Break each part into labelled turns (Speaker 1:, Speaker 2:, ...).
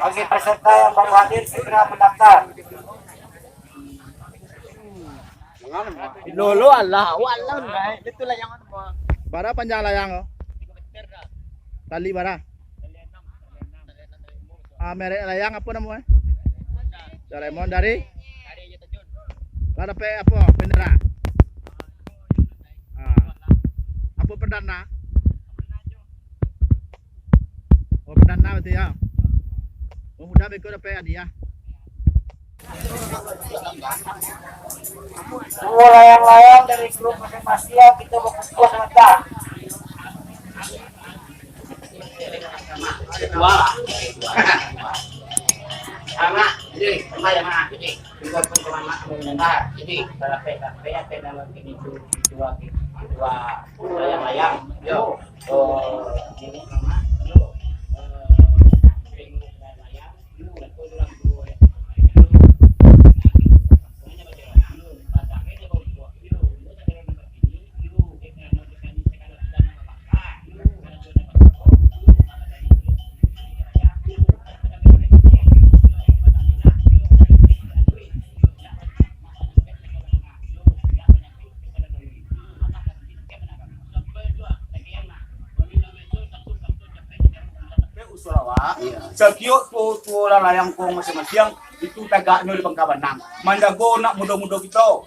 Speaker 1: Bagi peserta yang baru hadir segera mendaftar.
Speaker 2: Lolo Allah, wala na. Dito lang yung ano mo.
Speaker 3: Bara panjang layang oh. Tali bara. Mere layang apa namanya? Doraemon dari? Bara pe apa? Bendera. Apa perdana? Oh perdana berarti ya. Oh mudah ikut apa hadiah.
Speaker 1: Semua layang-layang dari grup masing-masing kita berkumpul sebentar. Sama, jadi kembali mana? Jadi juga pengalaman mendengar. Jadi kalau PKP dalam ini dua layang-layang. Yo, ini sama. Sekiok tu layang ko masing-masing itu tagaknya di Pangkabanang. Mandago nak mudah-mudah kita.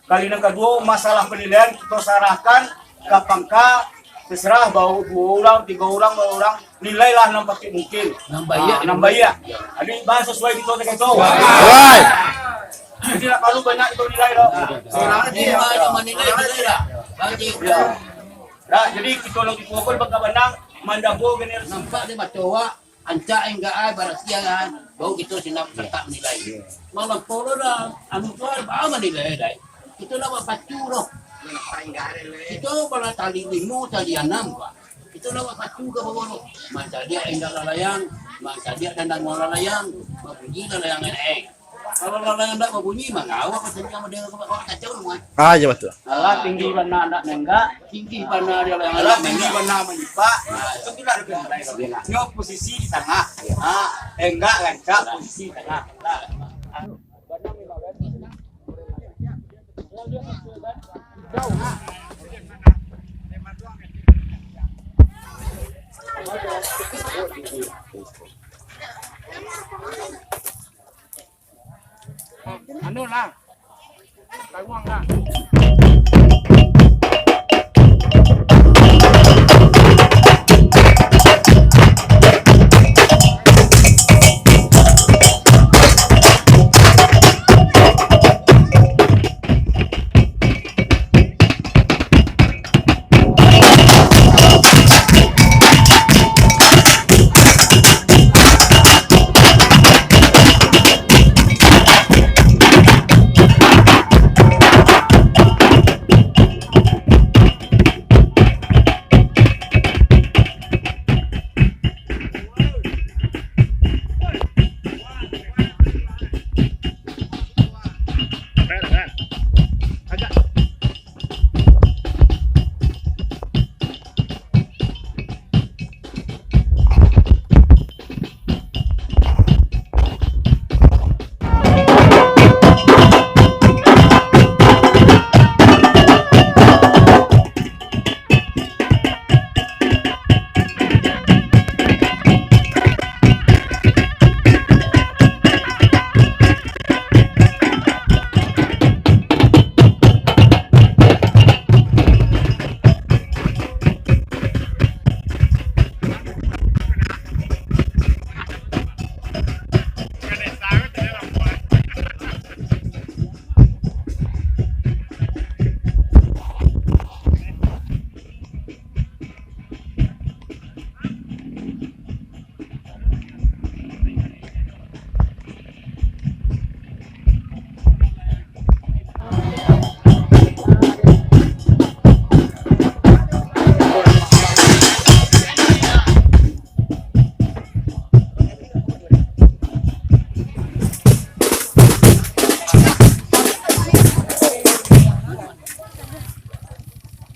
Speaker 1: Kali yang kedua masalah penilaian kita sarahkan ke Pangka, terserah bau 2 orang, 3 orang, 4 orang, nilailah yang pasti mungkin. Nambah ya. Jadi bahas sesuai kita dengan itu.
Speaker 3: Right.
Speaker 1: Jadi nak perlu banyak itu nilai loh.
Speaker 4: Sekarang dia menilai dah.
Speaker 1: Nah, jadi kita lagi pukul Pangkabanang, Mandago gini.
Speaker 4: Nampak dia baca anca enggak ay baras kan bau gitu sinap serta menilai malah polo dah anu tu apa menilai dah itu lah pacu loh itu kalau tali 5 tali 6 pak itu lah pacu ke bawah loh masa dia enggak layang masa dia dandang layang bunyi layang kalau layang enggak bunyi mah ngawak kesini sama dia kacau semua
Speaker 3: Iya betul.
Speaker 1: Alah tinggi mana anak enggak,
Speaker 4: tinggi mana dia layang
Speaker 1: alah tinggi mana menyipak. Itu kita ada nyok posisi di tengah. Enggak lancak posisi di tengah. Anu lah. Taiwan lah.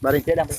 Speaker 3: Baring cedang.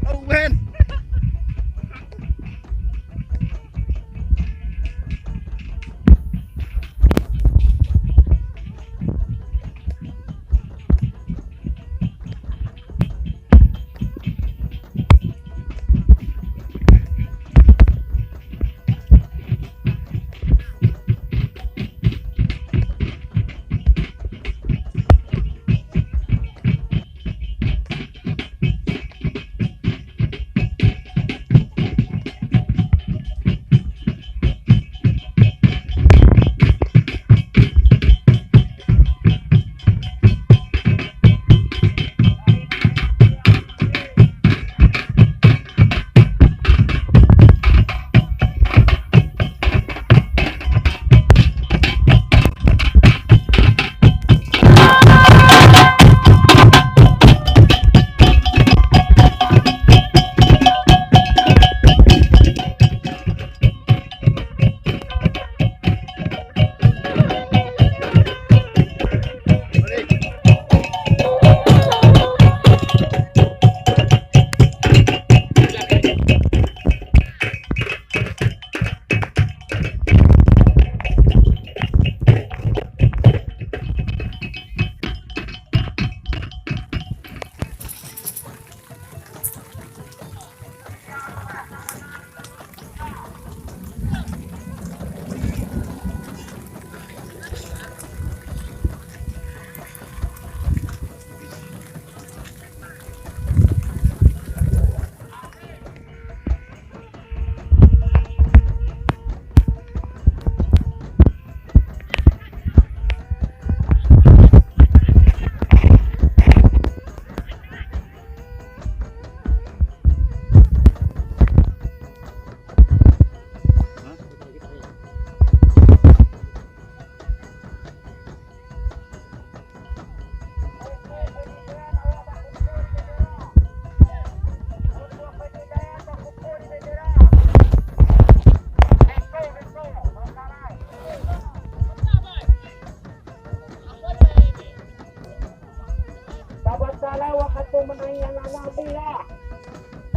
Speaker 3: Oh, when?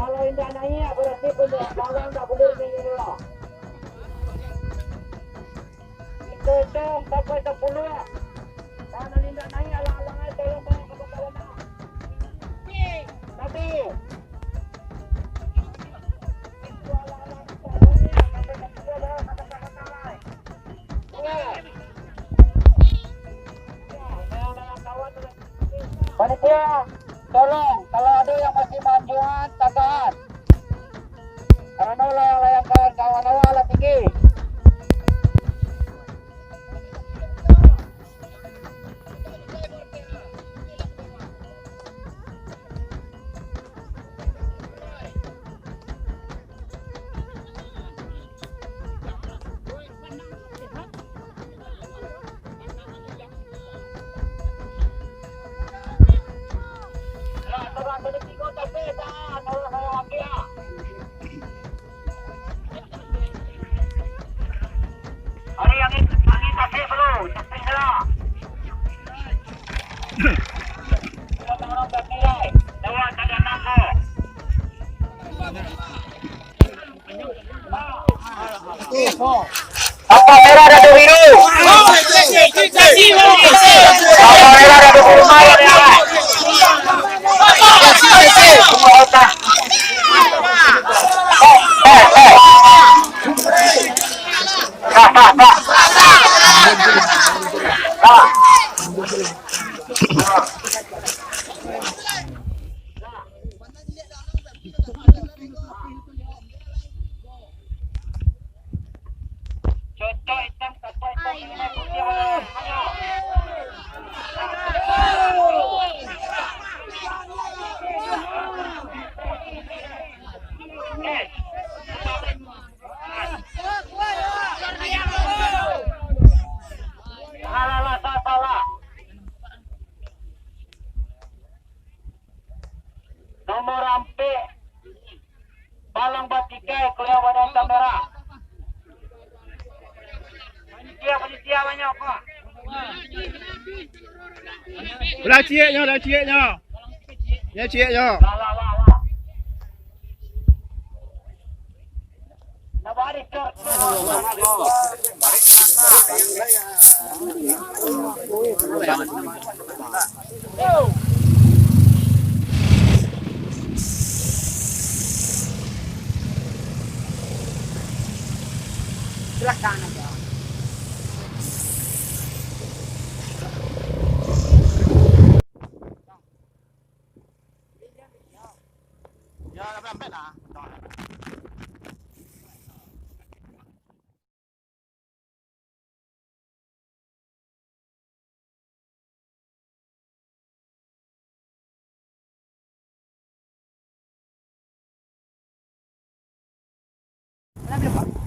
Speaker 5: Kalau tidak naik berarti punya kawan tak boleh menyelah. Itu sampai 10. Kalau tidak naik alang-alang aja tolong bawa ke kawan. Tapi panitia, tolong kalau ada yang masih manjuan, tahan. Karena layang kawan-kawan awal tinggi. Apa merah ada biru? Apa merah ada biru malam ya? Semua otak. Cocok hitam, kapal hitam, ini putih warna. Malaysia banyak kok.
Speaker 3: Dah cieknya, dah cieknya. Ya cieknya.
Speaker 5: Lah. Nabari cor. Silakan aja.
Speaker 3: Ya, lambat lah.
Speaker 5: Kenapa, Pak?